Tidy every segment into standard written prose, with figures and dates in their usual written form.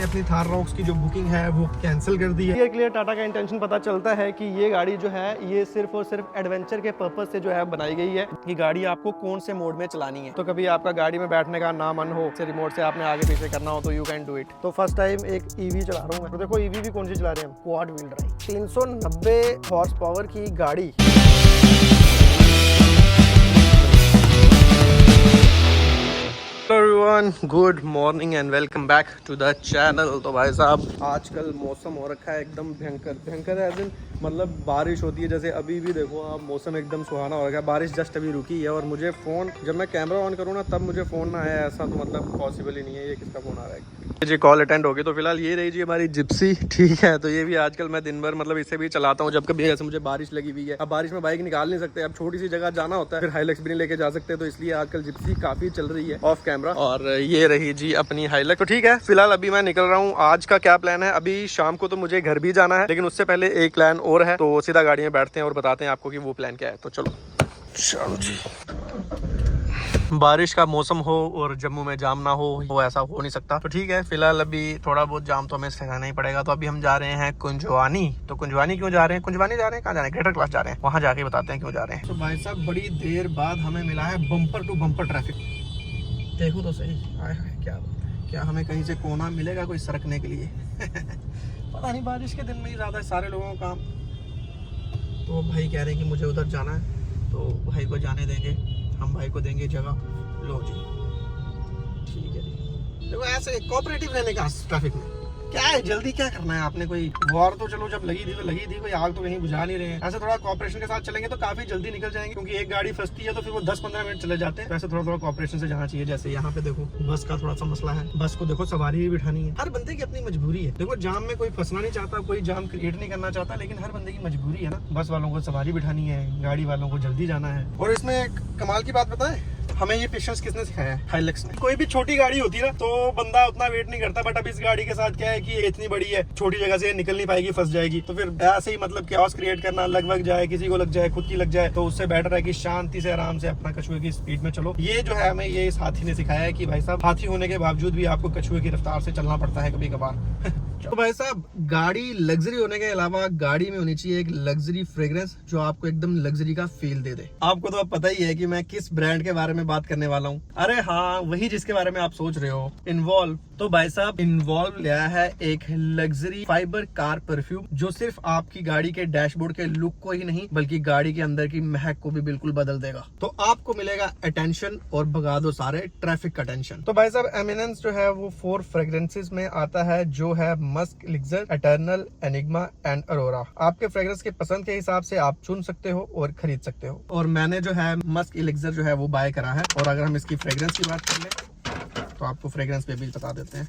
अपनी थार रॉक्स की जो बुकिंग है वो कैंसिल कर दी है। क्लियर टाटा का इंटेंशन पता चलता है कि ये गाड़ी जो है ये सिर्फ और सिर्फ एडवेंचर के पर्पज से जो है बनाई गई है कि गाड़ी आपको कौन से मोड में चलानी है। तो कभी आपका गाड़ी में बैठने का ना मन हो, से रिमोट से आपने आगे पीछे करना हो तो यू कैन डू इट। तो फर्स्ट टाइम एक ईवी चला रहा हूँ। तो देखो ईवी भी कौन सी चला रहे हैं, quad wheel drive 390 horse power की गाड़ी। Hello everyone, good morning and welcome back to the channel. तो भाई साहब आजकल मौसम हो रखा है एकदम भयंकर है। दिन मतलब बारिश होती है, जैसे अभी भी देखो आप मौसम एकदम सुहाना हो रखा है। बारिश जस्ट अभी रुकी है और मुझे फ़ोन, जब मैं कैमरा ऑन करूँ ना तब मुझे फ़ोन ना आया, ऐसा तो मतलब पॉसिबल ही नहीं है। ये किसका फ़ोन आ रहा है जी? कॉल अटेंड होगी। तो फिलहाल ये रही जी हमारी जिप्सी, ठीक है। तो ये भी आजकल मैं दिन भर मतलब इसे भी चलाता हूँ जब कभी ऐसे मुझे बारिश लगी हुई है। अब बारिश में बाइक निकाल नहीं सकते, अब छोटी सी जगह जाना होता है, फिर हाइलक्स भी नहीं लेके जा सकते, तो इसलिए आजकल जिप्सी काफ़ी चल रही है ऑफ कैमरा। और ये रही जी अपनी हाइलक्स। तो ठीक है, फिलहाल अभी मैं निकल रहा हूँ। आज का क्या प्लान है, अभी शाम को तो मुझे घर भी जाना है, लेकिन उससे पहले एक प्लान और है। तो सीधा गाड़ी में बैठते हैं और बताते हैं आपको कि वो प्लान क्या है। तो चलो जी। बारिश का मौसम हो और जम्मू में जाम ना हो, वो ऐसा हो नहीं सकता। तो ठीक है, फिलहाल अभी थोड़ा बहुत जाम तो हमें सहना ही पड़ेगा। तो अभी हम जा रहे हैं कुंजवानी। तो कुंजवानी क्यों जा रहे हैं, कुंजवानी जा रहे हैं, कहाँ जा रहे हैं, ग्रेटर क्लास जा रहे हैं, वहाँ जाके बताते हैं क्यों जा रहे हैं। तो भाई साहब बड़ी देर बाद हमें मिला है बम्पर टू बम्पर ट्रैफिक। देखो तो सही, हाय हाय क्या बात है। क्या हमें कहीं से कोना मिलेगा कोई सरकने के लिए? पता नहीं, बारिश के दिन में ही ज़्यादा सारे लोगों का काम। तो भाई कह रहे हैं कि मुझे उधर जाना है, तो भाई को जाने देंगे, हम भाई को देंगे जगह। लो जी, ठीक है जी। देखो ऐसे कोऑपरेटिव रहने का ट्रैफिक में क्या है, जल्दी क्या करना है आपने? कोई वॉर तो चलो जब लगी थी तो लगी थी, कोई आग तो कहीं बुझा नहीं रहे हैं। ऐसे थोड़ा कोऑपरेशन के साथ चलेंगे तो काफी जल्दी निकल जाएंगे, क्योंकि एक गाड़ी फंसती है तो फिर वो 10-15 मिनट चले जाते हैं। वैसे थोड़ा कोऑपरेशन से जाना चाहिए। जैसे यहाँ पे देखो बस का थोड़ा सा मसला है, बस को देखो सवारी भी बिठानी है। हर बंदे की अपनी मजबूरी है। देखो जाम में कोई फंसना नहीं चाहता, कोई जाम क्रिएट नहीं करना चाहता, लेकिन हर बंदे की मजबूरी है ना। बस वालों को सवारी बिठानी है, गाड़ी वालों को जल्दी जाना है। और इसमें कमाल की बात बताएं, हमें ये पेशेंस किसने सिखाया है? हाइलक्स ने। कोई भी छोटी गाड़ी होती है ना तो बंदा उतना वेट नहीं करता, बट अब इस गाड़ी के साथ क्या है कि ये इतनी बड़ी है, छोटी जगह से निकल नहीं पाएगी, फंस जाएगी। तो फिर ऐसे ही मतलब कैओस क्रिएट करना, लगभग जाए, किसी को लग जाए, खुद की लग जाए, तो उससे बेटर है कि शांति से आराम से अपना कछुए की स्पीड में चलो। ये जो है हमें ये इस हाथी ने सिखाया है कि भाई साहब हाथी होने के बावजूद भी आपको कछुए की रफ्तार से चलना पड़ता है कभी कभार। तो भाई साहब गाड़ी लग्जरी होने के अलावा गाड़ी में होनी चाहिए एक लग्जरी फ्रेग्रेंस जो आपको एकदम लग्जरी का फील दे दे। आपको तो अब पता ही है कि मैं किस ब्रांड के बारे में बात करने वाला हूँ। अरे हाँ, वही जिसके बारे में आप सोच रहे हो, इन्वॉल्व। तो भाई साहब इन्वॉल्व लिया है एक लग्जरी फाइबर कार परफ्यूम जो सिर्फ आपकी गाड़ी के डैशबोर्ड के लुक को ही नहीं बल्कि गाड़ी के अंदर की महक को भी बिल्कुल बदल देगा। तो आपको मिलेगा अटेंशन और भगा दो सारे ट्रैफिक का टेंशन। तो भाई साहब एमिनेंस जो है वो 4 फ्रेग्रेंसेस में आता है, जो है Musk, elixir, eternal, enigma and Arora. आपके फ्रेग्रेंस के पसंद के हिसाब से आप चुन सकते हो और खरीद सकते हो। और मैंने जो है मस्क एलिक्सर जो है वो बाय करा है। और अगर हम इसकी फ्रेग्रेंस की बात कर ले तो आपको फ्रेग्रेंस पे भी बता देते हैं।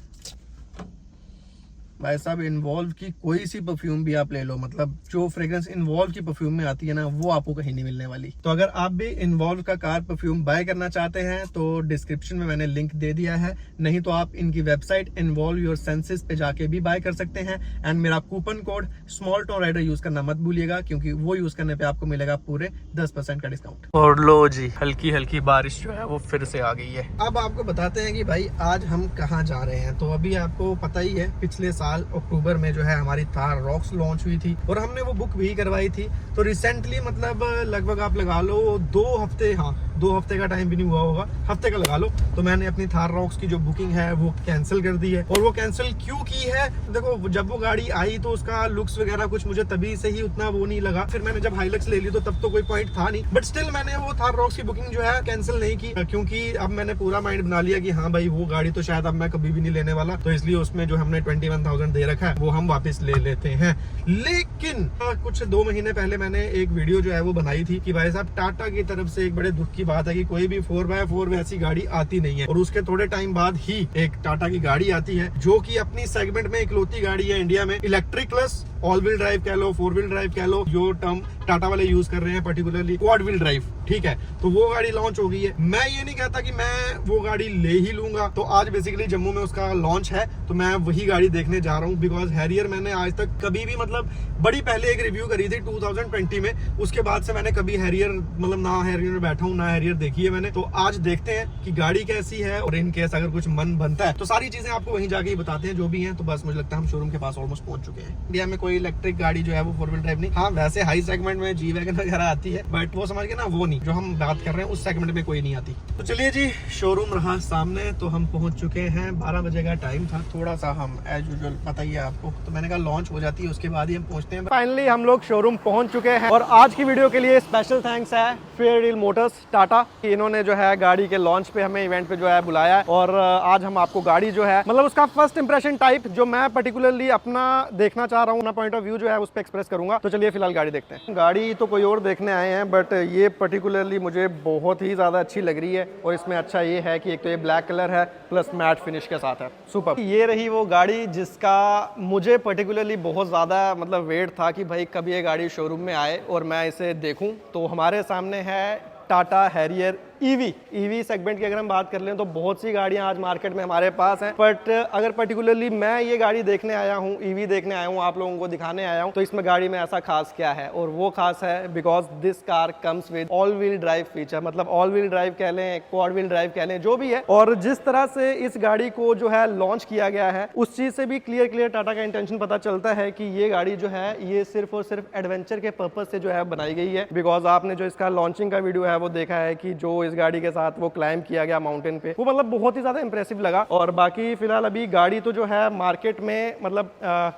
भाई साहब इन्वॉल्व की कोई सी परफ्यूम भी आप ले लो, मतलब जो फ्रेग्रेंस इन्वॉल्व की परफ्यूम में आती है ना वो आपको कहीं नहीं मिलने वाली। तो अगर आप भी इन्वॉल्व का कार परफ्यूम बाय करना चाहते हैं तो डिस्क्रिप्शन में मैंने लिंक दे दिया है, नहीं तो आप इनकी वेबसाइट इन्वॉल्व योर सेंसेस पे जाके भी बाय कर सकते हैं। एंड मेरा coupon code small tone rider use करना मत भूलिएगा, क्योंकि वो यूज करने पे आपको मिलेगा पूरे 10% का डिस्काउंट। और लो जी, हल्की हल्की बारिश जो है वो फिर से आ गई है। अब आपको बताते हैं कि भाई आज हम कहाँ जा रहे हैं। तो अभी आपको पता ही है पिछले साल अक्टूबर में जो है हमारी थार रॉक्स लॉन्च हुई थी और हमने वो बुक भी करवाई थी। तो रिसेंटली मतलब लगभग आप लगा लो 2 हफ्ते, हाँ 2 हफ्ते का टाइम भी नहीं हुआ होगा, हफ्ते का लगा लो, तो मैंने अपनी थार रॉक्स की जो बुकिंग है वो कैंसिल कर दी है। और वो कैंसिल क्यों की है, देखो जब वो गाड़ी आई तो उसका लुक्स वगैरह कुछ मुझे तभी से ही उतना वो नहीं लगा। फिर मैंने जब हाइलक्स ले ली तो तब तो कोई पॉइंट था नहीं, बट स्टिल मैंने वो थार रॉक्स की बुकिंग जो है कैंसिल नहीं की, क्योंकि अब मैंने पूरा माइंड बना लिया कि हाँ भाई वो गाड़ी तो शायद अब मैं कभी भी नहीं लेने वाला। तो इसलिए उसमें जो हमने 21,000 दे रखा है वो हम वापस ले लेते हैं। लेकिन कुछ 2 महीने पहले मैंने एक वीडियो जो है वो बनाई थी कि भाई साहब टाटा की तरफ से एक बड़े दुख की बात है कि कोई भी 4x4 में ऐसी गाड़ी आती नहीं है। और उसके थोड़े टाइम बाद ही एक टाटा की गाड़ी आती है जो कि अपनी सेगमेंट में इकलौती गाड़ी है इंडिया में, electric plus all wheel drive कह लो, 4 व्हील ड्राइव कह लो, जो टर्म टाटा वाले यूज कर रहे हैं पर्टिकुलरली क्वाड व्हील ड्राइव। ठीक है, तो वो गाड़ी लॉन्च हो गई है। मैं ये नहीं कहता कि मैं वो गाड़ी ले ही लूंगा, तो आज बेसिकली जम्मू में उसका लॉन्च है, तो मैं वही गाड़ी देखने जा रहा हूँ। बिकॉज हैरियर मैंने आज तक कभी भी मतलब बड़ी पहले एक रिव्यू करी थी 2020 में, उसके बाद से मैंने कभी हैरियर मतलब ना हैरियर में बैठा हूँ ना हैरियर देखी है मैंने। तो आज देखते हैं कि गाड़ी कैसी है, और इन केस अगर कुछ मन बनता है तो सारी चीजें आपको वहीं जाके ही बताते हैं जो भी है। तो बस मुझे लगता है हम शोरूम के पास ऑलमोस्ट पहुंच चुके हैं। इंडिया में कोई इलेक्ट्रिक गाड़ी जो है वो 4 व्हील ड्राइव नहीं, हाँ वैसे हाई सेगमेंट में जी वैगन वगैरह आती है, बट वो समझ के ना वो नहीं, जो हम बात कर रहे हैं उस सेगमेंट में कोई नहीं आती। तो चलिए जी, शोरूम रहा सामने, तो हम पहुंच चुके हैं। 12 बजे का टाइम था, थोड़ा सा हम एज यूजुअल पता ही है आपको, तो मैंने कहा लॉन्च हो जाती है उसके बाद ही हम पहुंचते हैं। फाइनली हम लोग शोरूम पहुंच चुके हैं, और आज की वीडियो के लिए स्पेशल थैंक्स है फेयरडील मोटर्स टाटा, इन्होंने जो है गाड़ी के लॉन्च पे हमें इवेंट पे जो है बुलाया है। और आज हम आपको गाड़ी जो है मतलब उसका फर्स्ट इंप्रेशन टाइप जो मैं पर्टिकुलरली अपना देखना चाह रहा हूँ, अपना पॉइंट ऑफ व्यू जो है उस पर एक्सप्रेस करूंगा। तो चलिए फिलहाल गाड़ी देखते हैं। गाड़ी तो कोई और देखने आए हैं, बट ये पर्टिकुलरली मुझे बहुत ही ज्यादा अच्छी लग रही है। और इसमें अच्छा ये है कि एक तो ये ब्लैक कलर है प्लस मैट फिनिश के साथ है, सुपर। ये रही वो गाड़ी जिसका मुझे पर्टिकुलरली बहुत ज्यादा मतलब वेट था कि भाई कब ये गाड़ी शोरूम में आए और मैं इसे देखूं। तो हमारे सामने है टाटा हैरियर ईवी सेगमेंट की अगर हम बात कर लें तो बहुत सी गाड़ियां आज मार्केट में हमारे पास हैं, बट अगर पर्टिकुलरली मैं ये गाड़ी देखने आया हूँ, ईवी देखने आया हूँ, आप लोगों को दिखाने आया हूँ, तो इसमें गाड़ी में ऐसा खास क्या है, और वो खास है because this car comes with all wheel drive feature. मतलब ऑल व्हील ड्राइव कह लें, क्वाड व्हील ड्राइव कह लें, जो भी है। और जिस तरह से इस गाड़ी को जो है लॉन्च किया गया है, उस चीज से भी क्लियर टाटा का इंटेंशन पता चलता है कि ये गाड़ी जो है ये सिर्फ और सिर्फ एडवेंचर के पर्पज से जो है बनाई गई है। बिकॉज आपने जो इसका लॉन्चिंग का वीडियो है वो देखा है कि जो इस गाड़ी के साथ वो क्लाइम किया गया माउंटेन पे, वो मतलब बहुत ही ज्यादा इंप्रेसिव लगा। और बाकी फिलहाल अभी गाड़ी तो जो है मार्केट में मतलब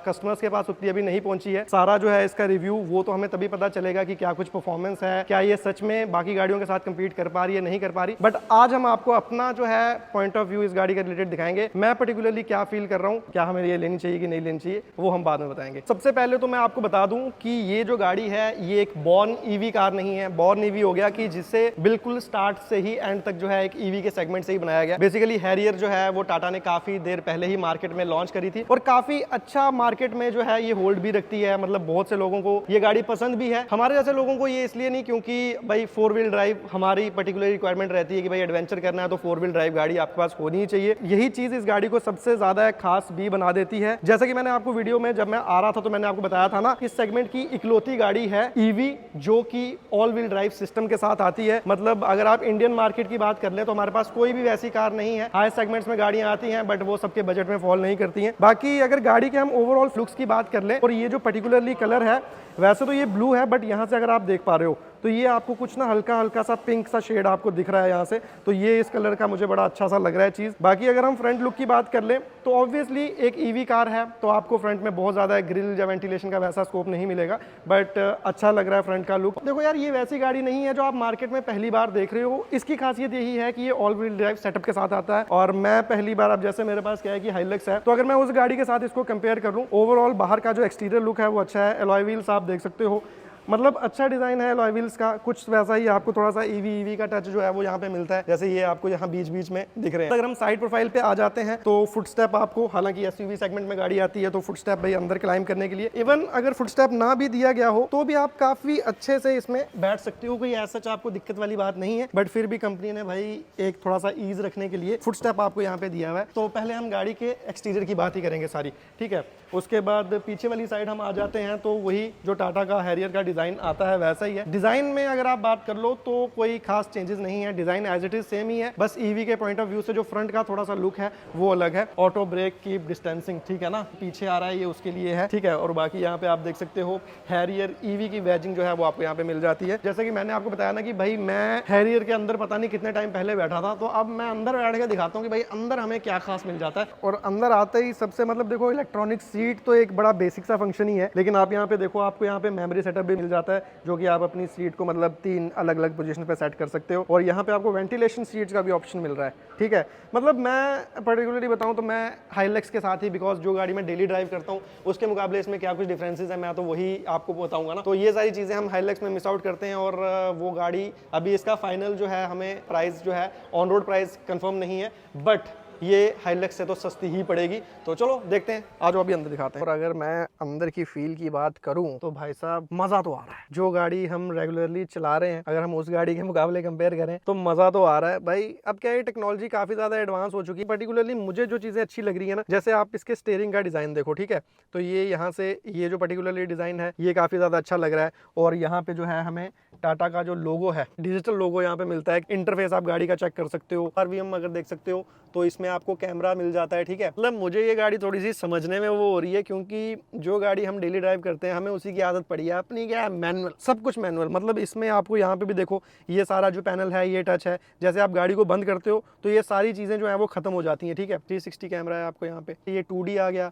कस्टमर्स के पास उतनी अभी नहीं पहुंची है। सारा जो है इसका रिव्यू वो तो हमें तभी पता चलेगा कि क्या कुछ परफॉर्मेंस है, क्या ये सच में बाकी गाड़ियों के साथ कंपीट कर पा रही है, नहीं कर पा रही। बट आज हम आपको अपना जो है पॉइंट ऑफ व्यू इस गाड़ी के रिलेटेड दिखाएंगे। मैं पर्टिकुलरली क्या फील कर रहा हूँ, क्या हमें ये लेनी चाहिए कि नहीं लेनी चाहिए, वो हम बाद में बताएंगे। सबसे पहले तो मैं आपको बता दूं कि ये जो गाड़ी है ये एक बॉर्न ईवी कार नहीं है। बॉर्न ईवी हो गया कि जिसे बिल्कुल स्टार्ट से ही एंड तक जो है एक ईवी के सेगमेंट से ही बनाया गया। बेसिकली हैरियर जो है वो टाटा ने काफी देर पहले ही मार्केट में लॉन्च करी थी, और काफी अच्छा मार्केट में जो है ये होल्ड भी रखती है। मतलब बहुत से लोगों को ये गाड़ी पसंद भी है, हमारे जैसे लोगों को ये इसलिए नहीं क्योंकि भाई 4 व्हील ड्राइव हमारी पर्टिकुलर रिक्वायरमेंट रहती है कि भाई एडवेंचर करना है तो 4 व्हील ड्राइव गाड़ी आपके पास होनी ही चाहिए। यही चीज इस गाड़ी को सबसे ज्यादा खास भी बना देती है। जैसा कि मैंने आपको वीडियो में जब मैं आ रहा था तो मैंने आपको बताया था ना, इस सेगमेंट की इकलौती गाड़ी है ईवी जो कि ऑल व्हील ड्राइव सिस्टम के साथ आती है। मतलब अगर आप इंडियन मार्केट की बात कर ले तो हमारे पास कोई भी वैसी कार नहीं है। हाई सेगमेंट्स में गाड़ियां आती हैं बट वो सबके बजट में फॉल नहीं करती हैं। बाकी अगर गाड़ी के हम ओवरऑल लुक्स की बात कर लें, और ये जो पर्टिकुलरली कलर है, वैसे तो ये ब्लू है बट यहाँ से अगर आप देख पा रहे हो तो ये आपको कुछ ना हल्का हल्का सा पिंक सा शेड आपको दिख रहा है यहाँ से, तो ये इस कलर का मुझे बड़ा अच्छा सा लग रहा है चीज। बाकी अगर हम फ्रंट लुक की बात कर लें तो ऑब्वियसली एक ईवी कार है तो आपको फ्रंट में बहुत ज्यादा ग्रिल या वेंटिलेशन का वैसा स्कोप नहीं मिलेगा, बट अच्छा लग रहा है फ्रंट का लुक। देखो यार, ये वैसी गाड़ी नहीं है जो आप मार्केट में पहली बार देख रहे हो। इसकी खासियत यही है कि ये ऑल व्हील ड्राइव सेटअप के साथ आता है, और मैं पहली बार, अब जैसे मेरे पास क्या है कि हाइलक्स है, तो अगर मैं उस गाड़ी के साथ इसको कंपेयर करूं, ओवरऑल बाहर का जो एक्सटीरियर लुक है वो अच्छा है। एलॉय व्हील्स आप देख सकते हो, मतलब अच्छा डिजाइन है एलॉय व्हील्स का। कुछ वैसा ही आपको थोड़ा सा ईवी का टच जो है वो यहाँ पे मिलता है, जैसे ये आपको यहाँ बीच बीच में दिख रहे हैं। अगर हम साइड प्रोफाइल पे आ जाते हैं तो फुटस्टेप आपको, हालांकि एसयूवी सेगमेंट में गाड़ी आती है तो फुटस्टेप भाई अंदर क्लाइम करने के लिए, इवन अगर फुटस्टेप ना भी दिया गया हो तो भी आप काफी अच्छे से इसमें बैठ सकते हो, कोई ऐसा आपको दिक्कत वाली बात नहीं है। बट फिर भी कंपनी ने भाई एक थोड़ा सा ईज रखने के लिए फुटस्टेप आपको यहाँ पे दिया हुआ है। तो पहले हम गाड़ी के एक्सटीरियर की बात ही करेंगे सारी, ठीक है। उसके बाद पीछे वाली साइड हम आ जाते हैं तो वही जो टाटा का हैरियर का डिजाइन आता है वैसा ही है। डिजाइन में अगर आप बात कर लो तो कोई खास चेंजेस नहीं है, design as it is same ही है। बस ईवी के पॉइंट ऑफ व्यू से जो फ्रंट का थोड़ा सा लुक है वो अलग है। ऑटो ब्रेक की डिस्टेंसिंग, ठीक है ना, पीछे आ रहा है ये उसके लिए है, ठीक है। और बाकी यहाँ पे आप देख सकते हो हैरियर ईवी की बैजिंग जो है वो आपको यहाँ पे मिल जाती है। जैसे कि मैंने आपको बताया ना कि भाई मैं हैरियर के अंदर पता नहीं कितने टाइम पहले बैठा था, तो अब मैं अंदर बैठ के दिखाता हूँ कि भाई अंदर हमें क्या खास मिल जाता है। और अंदर आते ही सबसे मतलब देखो, इलेक्ट्रॉनिक सीट तो एक बड़ा बेसिक सा फंक्शन ही है, लेकिन आप यहाँ पे देखो आपको यहाँ पे मेमोरी सेटअप भी मिल जाता है, जो कि आप अपनी सीट को मतलब 3 अलग अलग पोजीशन पे सेट कर सकते हो। और यहाँ पे आपको वेंटिलेशन सीट्स का भी ऑप्शन मिल रहा है, ठीक है। मतलब मैं पर्टिकुलरली बताऊँ तो मैं हाइलक्स के साथ ही, बिकॉज जो गाड़ी में डेली ड्राइव करता हूँ उसके मुकाबले इसमें क्या कुछ डिफरेंसेस है मैं तो वही आपको बताऊंगा ना। तो ये सारी चीजें हम हाइलक्स में मिस आउट करते हैं। और वो गाड़ी अभी इसका फाइनल जो है हमें प्राइस जो है ऑन रोड प्राइस कंफर्म नहीं है, बट ये हाइलक्स से तो सस्ती ही पड़ेगी। तो चलो देखते हैं, आज अभी अंदर दिखाते हैं। और अगर मैं अंदर की फील की बात करूं तो भाई साहब मजा तो आ रहा है। जो गाड़ी हम रेगुलरली चला रहे हैं अगर हम उस गाड़ी के मुकाबले कंपेयर करें तो मजा तो आ रहा है भाई। अब क्या है, टेक्नोलॉजी काफी ज्यादा एडवांस हो चुकी है। पर्टिकुलरली मुझे जो चीजें अच्छी लग रही है ना, जैसे आप इसके स्टीयरिंग का डिजाइन देखो, ठीक है, तो ये यहाँ से ये जो पर्टिकुलरली डिजाइन है ये काफी ज्यादा अच्छा लग रहा है। और यहाँ पे जो है हमें टाटा का जो लोगो है, डिजिटल लोगो यहाँ पे मिलता है। इंटरफेस आप गाड़ी का चेक कर सकते हो। आरवीएम अगर देख सकते हो तो इसमें आपको कैमरा मिल जाता है, ठीक है। मतलब मुझे ये गाड़ी थोड़ी सी समझने में वो हो रही है, क्योंकि जो गाड़ी हम डेली ड्राइव करते हैं हमें उसी की आदत पड़ी है। अपनी क्या है, मैनुअल, सब कुछ मैनुअल। मतलब इसमें आपको यहाँ पे भी देखो ये सारा जो पैनल है ये टच है। जैसे आप गाड़ी को बंद करते हो तो ये सारी चीजें जो है वो खत्म हो जाती हैं, ठीक है। 360 कैमरा है आपको यहाँ पे। ये 2D आ गया,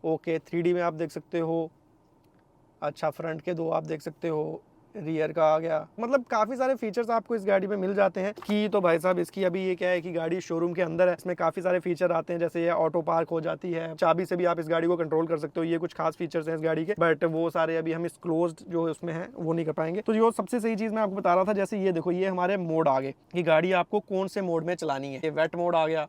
ओके। 3D में आप देख सकते हो। अच्छा, फ्रंट के दो आप देख सकते हो, रियर का आ गया। मतलब काफी सारे फीचर्स आपको इस गाड़ी में मिल जाते हैं। की तो भाई साहब इसकी अभी ये क्या है कि गाड़ी शोरूम के अंदर है, इसमें काफी सारे फीचर आते हैं। जैसे ये ऑटो पार्क हो जाती है, चाबी से भी आप इस गाड़ी को कंट्रोल कर सकते हो। ये कुछ खास फीचर्स हैं इस गाड़ी के, बट वो सारे अभी हम इस क्लोज्ड जो उसमें है वो नहीं कर पाएंगे। तो जो सबसे सही चीज मैं आपको बता रहा था, जैसे ये देखो ये हमारे मोड आ गए कि गाड़ी आपको कौन से मोड में चलानी है। ये वेट मोड आ गया,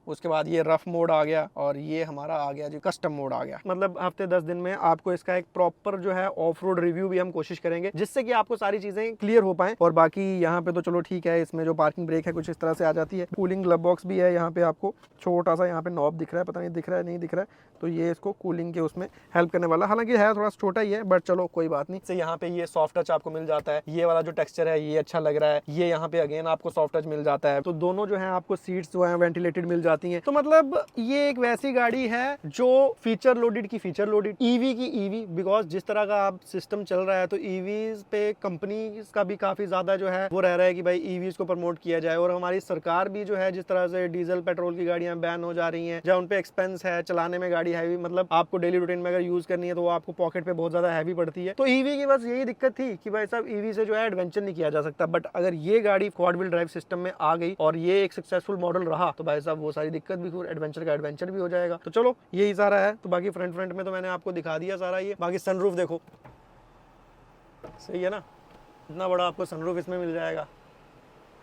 उसके बाद ये रफ मोड आ गया, और ये हमारा आ गया जो कस्टम मोड आ गया। मतलब हफ्ते 10 दिन में आपको इसका एक प्रॉपर जो है ऑफ रोड रिव्यू भी हम कोशिश करेंगे, जिससे कि आपको सारी चीजें क्लियर हो पाए। और बाकी यहाँ पे तो चलो ठीक है, इसमें जो पार्किंग ब्रेक है कुछ इस तरह से आ जाती है। कूलिंग ग्लव बॉक्स भी है यहाँ पे, आपको छोटा सा यहाँ पे नॉब दिख रहा है, पता नहीं दिख रहा है नहीं दिख रहा है, तो ये इसको कूलिंग के उसमें हेल्प करने वाला। हालांकि है थोड़ा छोटा ही है, बट चलो कोई बात नहीं। से यहाँ पे ये सॉफ्ट टच आपको मिल जाता है। ये वाला जो टेक्सचर है ये अच्छा लग रहा है। ये यहाँ पे अगेन आपको सॉफ्ट टच मिल जाता है। तो दोनों जो है आपको सीट्स जो है वेंटिलेटेड मिल जाती हैं। तो मतलब ये एक वैसी गाड़ी है जो फीचर लोडेड की फीचर लोडेड, ईवी की ईवी। बिकॉज जिस तरह का आप सिस्टम चल रहा है तो ईवीज पे कंपनी का भी काफी ज्यादा जो है वो रह रहा है कि भाई ईवीज को प्रमोट किया जाए। और हमारी सरकार भी जो है जिस तरह से डीजल पेट्रोल की गाड़ियां बैन हो जा रही हैं, जहाँ उन पे एक्सपेंस है, चलाने में गाड़ी हैवी, मतलब आपको डेली रूटीन में अगर यूज करनी है तो वो आपको पॉकेट पे बहुत ज्यादा हैवी पड़ती है। तो ईवी की बस यही दिक्कत थी कि भाई साहब ईवी से जो है एडवेंचर नहीं किया जा सकता। बट अगर ये गाड़ी क्वाड व्हील ड्राइव सिस्टम में आ गई और ये एक सक्सेसफुल मॉडल रहा तो भाई साहब वो सारी दिक्कत भी, एडवेंचर का एडवेंचर भी हो जाएगा। तो चलो यही सारा है। तो बाकी फ्रंट में तो मैंने आपको दिखा दिया सारा ये। बाकी सनरूफ देखो, सही है ना, इतना बड़ा आपको सनरूफ इसमें मिल जाएगा,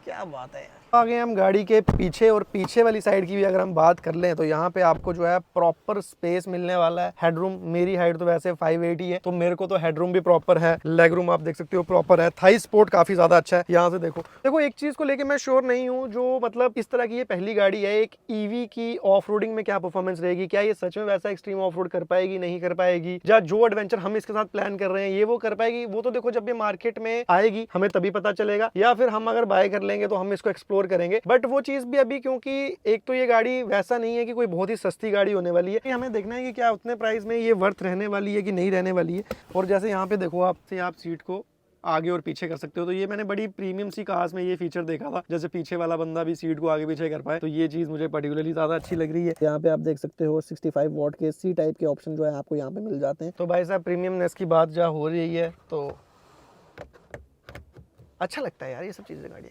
क्या बात है यार। आगे हम गाड़ी के पीछे, और पीछे वाली साइड की भी अगर हम बात कर लें तो यहाँ पे आपको जो है प्रॉपर स्पेस मिलने वाला है। हेडरूम, मेरी हाइट तो वैसे 580 है तो मेरे को तो हेडरूम भी प्रॉपर है। लेग रूम आप देख सकते हो प्रॉपर है। थाई सपोर्ट काफी ज्यादा अच्छा है। यहाँ से देखो एक चीज को लेके मैं श्योर नहीं हूँ, जो मतलब इस तरह की ये पहली गाड़ी है, एक ईवी की ऑफ रोडिंग में क्या परफॉर्मेंस रहेगी, क्या ये सच में वैसा एक्सट्रीम ऑफ रोड कर पाएगी, नहीं कर पाएगी, या जो एडवेंचर हम इसके साथ प्लान कर रहे हैं ये वो कर पाएगी। वो तो देखो जब ये मार्केट में आएगी हमें तभी पता चलेगा, या फिर हम अगर बाय कर लेंगे तो हम इसको एक्सप्लोर करेंगे। बट वो चीज भी अभी, क्योंकि एक तो ये गाड़ी वैसा नहीं है कि कोई बहुत ही सस्ती गाड़ी होने वाली है, हमें देखना है कि क्या उतने प्राइस में ये वर्थ रहने वाली है कि नहीं रहने वाली है। और जैसे यहाँ पे देखो आप सीट को आगे और पीछे कर सकते हो। तो ये मैंने बड़ी प्रीमियम सी कार्स में ये फीचर देखा था, जैसे पीछे वाला बंदा भी सीट को आगे पीछे कर पाए। तो ये चीज मुझे पर्टिकुलरली ज्यादा अच्छी लग रही है। यहाँ पे आप देख सकते हो 65 वॉट के सी टाइप के ऑप्शन जो है आपको यहाँ पे मिल जाते हैं। तो भाई साहब प्रीमियमनेस की बात जहाँ हो रही है तो अच्छा लगता है यार ये सब चीजें गाड़ी में,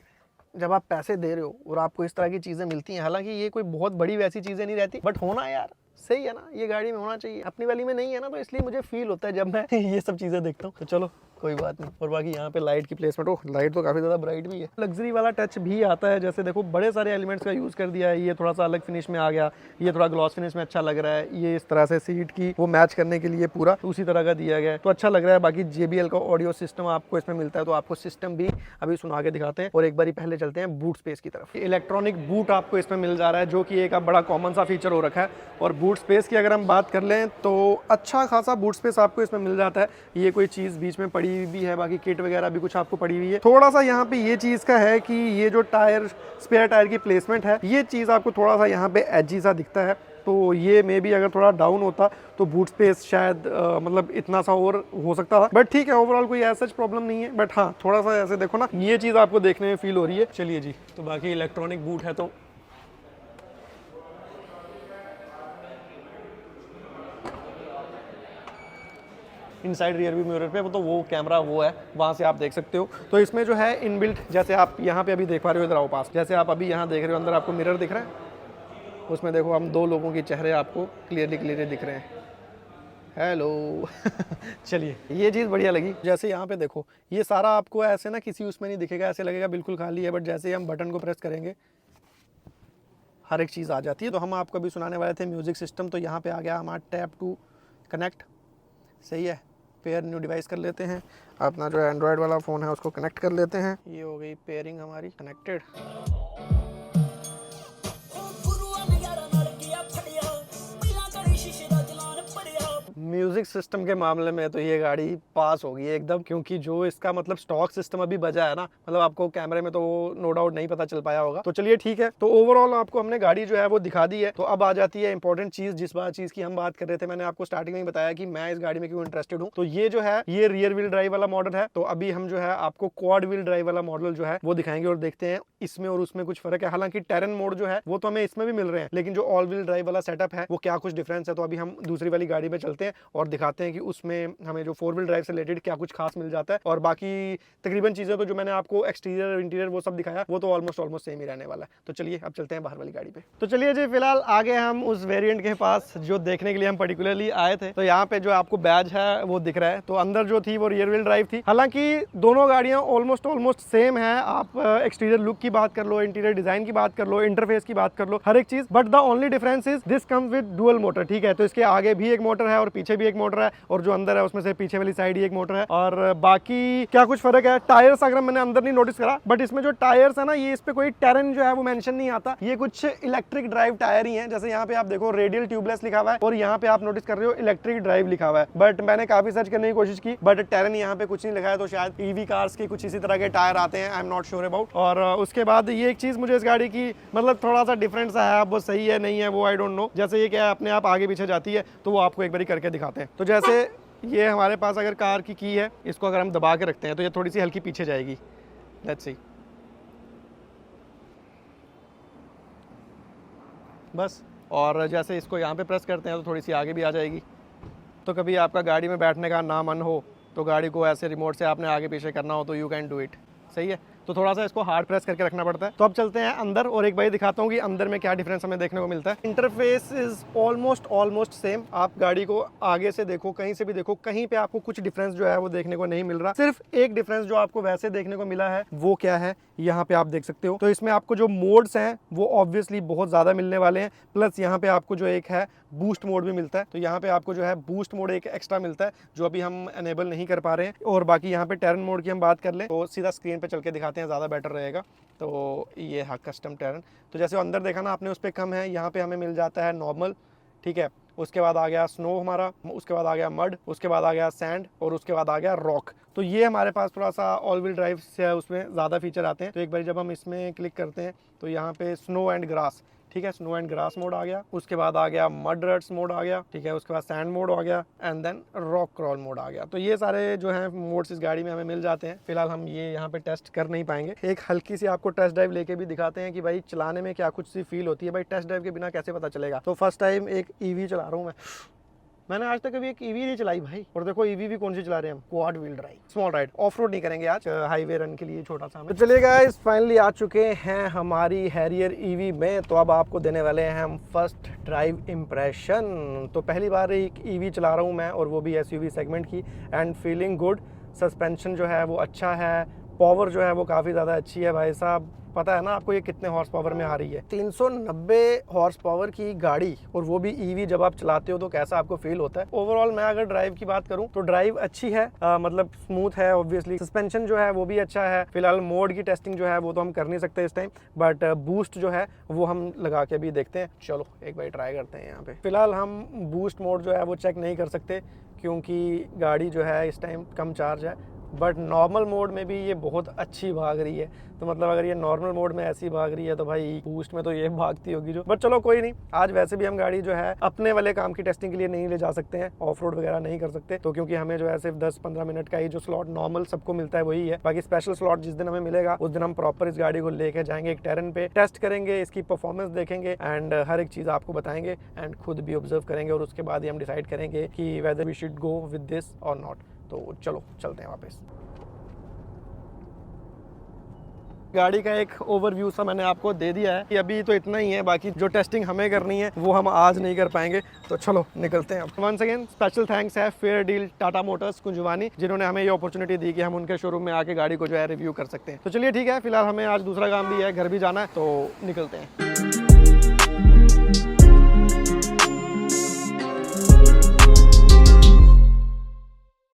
जब आप पैसे दे रहे हो और आपको इस तरह की चीजें मिलती हैं। हालांकि ये कोई बहुत बड़ी वैसी चीजें नहीं रहती, बट होना यार सही है ना, ये गाड़ी में होना चाहिए। अपनी वाली में नहीं है ना, तो इसलिए मुझे फील होता है जब मैं ये सब चीजें देखता हूँ। तो चलो कोई बात नहीं। और बाकी यहाँ पे लाइट की प्लेसमेंट, हो लाइट तो काफी ज्यादा ब्राइट भी है। लग्जरी वाला टच भी आता है, जैसे देखो बड़े सारे एलिमेंट्स का यूज कर दिया है। ये थोड़ा सा अलग फिनिश में आ गया, ये थोड़ा ग्लॉस फिनिश में अच्छा लग रहा है। ये इस तरह से सीट की वो मैच करने के लिए पूरा उसी तरह का दिया गया है, तो अच्छा लग रहा है। बाकी JBL का ऑडियो सिस्टम आपको इसमें मिलता है, तो आपको सिस्टम भी अभी सुना के दिखाते हैं। और एक बारी पहले चलते हैं बूट स्पेस की तरफ। इलेक्ट्रॉनिक बूट आपको इसमें मिल जा रहा है, जो कि एक बड़ा कॉमन सा फीचर हो रखा है। और बूट स्पेस की अगर हम बात कर लें तो अच्छा खासा बूट स्पेस आपको इसमें मिल जाता है। ये कोई चीज बीच में पड़ी हुई भी है, बाकी किट वगैरह भी कुछ आपको पड़ी हुई है। थोड़ा सा यहाँ पे ये चीज का है कि ये जो स्पेयर टायर की प्लेसमेंट है, ये चीज आपको थोड़ा सा यहाँ पे एजी सा दिखता है। तो ये मे भी अगर थोड़ा डाउन होता तो बूट स्पेस शायद मतलब इतना सा और हो सकता था, बट ठीक है ओवरऑल कोई ऐसा प्रॉब्लम नहीं है। बट हाँ थोड़ा सा ऐसे देखो ना, ये चीज आपको देखने में फील हो रही है। चलिए जी, तो बाकी इलेक्ट्रॉनिक बूट है तो इनसाइड रियर व्यू मिरर पे तो वो कैमरा वो है, वहाँ से आप देख सकते हो। तो इसमें जो है इनबिल्ट, जैसे आप यहाँ पे अभी देख पा रहे हो, इधर आओ पास, जैसे आप अभी यहाँ देख रहे हो अंदर आपको मिरर दिख रहा है, उसमें देखो हम दो लोगों के चेहरे आपको क्लियरली दिख रहे हैं। हेलो चलिए ये चीज़ बढ़िया लगी। जैसे यहाँ पे देखो ये सारा आपको ऐसे ना किसी उसमें नहीं दिखेगा, ऐसे लगेगा बिल्कुल खाली है, बट जैसे ही हम बटन को प्रेस करेंगे हर एक चीज़ आ जाती है। तो हम आपको अभी सुनाने वाले थे म्यूज़िक सिस्टम, तो यहाँ पे आ गया हमारा टैप टू कनेक्ट। सही है, पेयर न्यू डिवाइस कर लेते हैं, अपना जो एंड्रॉयड वाला फ़ोन है उसको कनेक्ट कर लेते हैं। ये हो गई पेयरिंग हमारी कनेक्टेड। म्यूज़िक सिस्टम के मामले में तो ये गाड़ी पास हो गई है एकदम, क्योंकि जो इसका मतलब स्टॉक सिस्टम अभी बजा है ना, मतलब आपको कैमरे में तो नो डाउट नहीं पता चल पाया होगा। तो चलिए ठीक है, तो ओवरऑल आपको हमने गाड़ी जो है वो दिखा दी है। तो अब आ जाती है इंपॉर्टेंट चीज़, जिस चीज़ की हम बात कर रहे थे। मैंने आपको स्टार्टिंग में ही बताया कि मैं इस गाड़ी में क्यों इंटरेस्टेड हूँ। तो ये जो है ये रियर व्हील ड्राइव वाला मॉडल है। तो अभी हम जो है आपको क्वाड व्हील ड्राइव वाला मॉडल जो है वो दिखाएंगे और देखते हैं इसमें और उसमें कुछ फर्क है। हालांकि टेरन मोड जो है वो तो हमें इसमें भी मिल रहे हैं, लेकिन जो ऑल व्हील ड्राइव वाला सेटअप है वो क्या कुछ डिफरेंस है। तो अभी हम दूसरी वाली गाड़ी में चलते हैं और दिखाते हैं कि उसमें हमें जो 4 व्हील ड्राइव से रिलेटेड क्या कुछ खास मिल जाता है। और बाकी तकरीबन चीजें तो जो मैंने आपको एक्सटीरियर इंटीरियर वो सब दिखाया वो तो ऑलमोस्ट सेम ही रहने वाला है। तो चलिए अब चलते हैं बाहर वाली गाड़ी पे। तो चलिए जी, फिलहाल आगे हम उस वेरिएंट के पास जो देखने के लिए हम पर्टिकुलरली आए थे। तो यहाँ पे जो आपको बैज है वो दिख रहा है। तो अंदर जो थी वो रियर व्हील ड्राइव थी। हालांकि दोनों गाड़ियां ऑलमोस्ट सेम है। आप एक्सटीरियर लुक की बात कर लो, इंटीरियर डिजाइन की बात कर लो, इंटरफेस की बात कर लो, हर एक चीज। But the only difference is this comes with dual motor. ठीक है, तो इसके आगे भी एक मोटर है और पीछे भी एक मोटर है, और जो अंदर है उसमें से पीछे वाली साइड ही एक मोटर है। और बाकी क्या कुछ फर्क है, टायर्स अगर मैंने अंदर नहीं नोटिस करा, बट इसमें जो टायर्स है ना, ये इस पे कोई टेरन जो है वो मेंशन नहीं आता। ये कुछ इलेक्ट्रिक ड्राइव टायर ही हैं। जैसे यहाँ पे आप देखो रेडियल ट्यूबलेस लिखा हुआ है और यहाँ पे आप नोटिस कर रहे हो इलेक्ट्रिक ड्राइव लिखा हुआ है। बट मैंने काफी सर्च करने की कोशिश की, बट टेरन यहाँ पे कुछ नहीं लिखा है। तो शायद ईवी कार्स के कुछ इसी तरह के टायर आते हैं, I am not sure about. और उसके बाद ये एक चीज मुझे इस गाड़ी की मतलब थोड़ा सा डिफरेंस है, अब वो सही है नहीं है वो आई डोंट नो। जैसे ये क्या अपने आप आगे पीछे जाती है, तो वो आपको एक बार करके दिखाते हैं। तो जैसे ये हमारे पास अगर कार की है, इसको अगर हम दबा के रखते हैं तो ये थोड़ी सी हल्की पीछे जाएगी। लेट्स सी, बस। और जैसे इसको यहाँ पे प्रेस करते हैं तो थोड़ी सी आगे भी आ जाएगी। तो कभी आपका गाड़ी में बैठने का ना मन हो, तो गाड़ी को ऐसे रिमोट से आपने आगे पीछे करना हो तो यू कैन डू इट। सही है, तो थोड़ा सा इसको हार्ड प्रेस करके रखना पड़ता है। तो अब चलते हैं अंदर और एक बार दिखाता हूँ कि अंदर में क्या डिफरेंस हमें देखने को मिलता है। Interface is almost same. आप गाड़ी को आगे से देखो, कहीं से भी देखो, कहीं पे आपको कुछ डिफरेंस जो है वो देखने को नहीं मिल रहा। सिर्फ एक डिफरेंस जो आपको वैसे देखने को मिला है वो क्या है, यहाँ पे आप देख सकते हो। तो इसमें आपको जो मोड्स हैं वो ऑब्वियसली बहुत ज्यादा मिलने वाले हैं। प्लस यहाँ पे आपको जो एक है बूस्ट मोड भी मिलता है। तो यहाँ पे आपको जो है बूस्ट मोड एक एक्स्ट्रा मिलता है जो अभी हम एनेबल नहीं कर पा रहे हैं। और बाकी यहाँ पे टेरन मोड की हम बात कर ले तो सीधा स्क्रीन पे चल के दिखाते हैं, ज़्यादा बेटर रहेगा। तो ये है कस्टम टेरन। तो जैसे अंदर देखा ना आपने, उस पर कम है। यहाँ पे हमें मिल जाता है नॉर्मल, ठीक है। उसके बाद आ गया स्नो हमारा, उसके बाद आ गया मड, उसके बाद आ गया सैंड और उसके बाद आ गया रॉक। तो ये हमारे पास थोड़ा सा ऑल व्हील ड्राइव से है, उसमें ज़्यादा फीचर आते हैं। तो एक बार जब हम इसमें क्लिक करते हैं तो यहाँ पे स्नो एंड ग्रास, ठीक है, स्नो एंड ग्रास मोड आ गया। उसके बाद आ गया मड रट्स मोड आ गया, ठीक है। उसके बाद सैंड मोड आ गया and then rock crawl mode आ गया। तो ये सारे जो हैं मोड्स इस गाड़ी में हमें मिल जाते हैं। फिलहाल हम ये यहाँ पे टेस्ट कर नहीं पाएंगे। एक हल्की सी आपको टेस्ट ड्राइव लेके भी दिखाते हैं कि भाई चलाने में क्या कुछ सी फील होती है। भाई टेस्ट ड्राइव के बिना कैसे पता चलेगा। तो फर्स्ट टाइम एक ईवी चला रहा हूँ मैंने आज तक कभी एक ईवी नहीं चलाई भाई। और देखो ईवी भी कौन सी चला रहे हैं हम, quad wheel drive small ride. Of road नहीं करेंगे आज, हाईवे रन के लिए छोटा सा। तो चलिए गाइस, फाइनली आ चुके हैं हमारी हैरियर ईवी में। तो अब आपको देने वाले हैं हम फर्स्ट ड्राइव इम्प्रेशन। तो पहली बार एक ईवी चला रहा हूँ मैं, और वो भी एसयूवी सेगमेंट की, एंड फीलिंग गुड। सस्पेंशन जो है वो अच्छा है, पावर जो है वो काफ़ी ज़्यादा अच्छी है भाई साहब। पता है ना आपको ये कितने हॉर्स पावर में आ रही है, 390 हॉर्स पावर की गाड़ी, और वो भी ईवी जब आप चलाते हो तो कैसा आपको फील होता है। ओवरऑल मैं अगर ड्राइव की बात करूं तो ड्राइव अच्छी है, मतलब स्मूथ है ऑब्वियसली। सस्पेंशन जो है वो भी अच्छा है। फिलहाल मोड की टेस्टिंग जो है वो तो हम कर नहीं सकते इस टाइम, बट बूस्ट जो है वो हम लगा के भी देखते हैं। चलो एक बार ट्राई करते हैं यहाँ पे। फिलहाल हम बूस्ट मोड जो है वो चेक नहीं कर सकते क्योंकि गाड़ी जो है इस टाइम कम चार्ज है, बट नॉर्मल मोड में भी ये बहुत अच्छी भाग रही है। तो मतलब अगर ये नॉर्मल मोड में ऐसी भाग रही है तो भाई बूस्ट में तो ये भागती होगी जो। बट चलो कोई नहीं, आज वैसे भी हम गाड़ी जो है अपने वाले काम की टेस्टिंग के लिए नहीं ले जा सकते हैं, ऑफ रोड वगैरह नहीं कर सकते। तो क्योंकि हमें जो है सिर्फ 10-15 मिनट का ही जो स्लॉट नॉर्मल सबको मिलता है वही है। बाकी स्पेशल स्लॉट जिस दिन हमें मिलेगा उस दिन हम प्रॉपर इस गाड़ी को लेके जाएंगे एक टेरन पे, टेस्ट करेंगे, इसकी परफॉर्मेंस देखेंगे एंड हर एक चीज़ आपको बताएंगे एंड खुद भी ऑब्जर्व करेंगे, और उसके बाद ही हम डिसाइड करेंगे कि whether we should go with this और नॉट। तो चलो चलते हैं वापस। गाड़ी का एक ओवरव्यू सा मैंने आपको दे दिया है कि अभी तो इतना ही है, बाकी जो टेस्टिंग हमें करनी है वो हम आज नहीं कर पाएंगे। तो चलो निकलते हैं। वंस अगेन स्पेशल थैंक्स है fair deal Tata Motors Kunjwani, जिन्होंने हमें ये अपॉर्चुनिटी दी कि हम उनके शोरूम में आके गाड़ी को जो है रिव्यू कर सकते हैं। तो चलिए ठीक है, फिलहाल हमें आज दूसरा काम भी है, घर भी जाना है, तो निकलते हैं।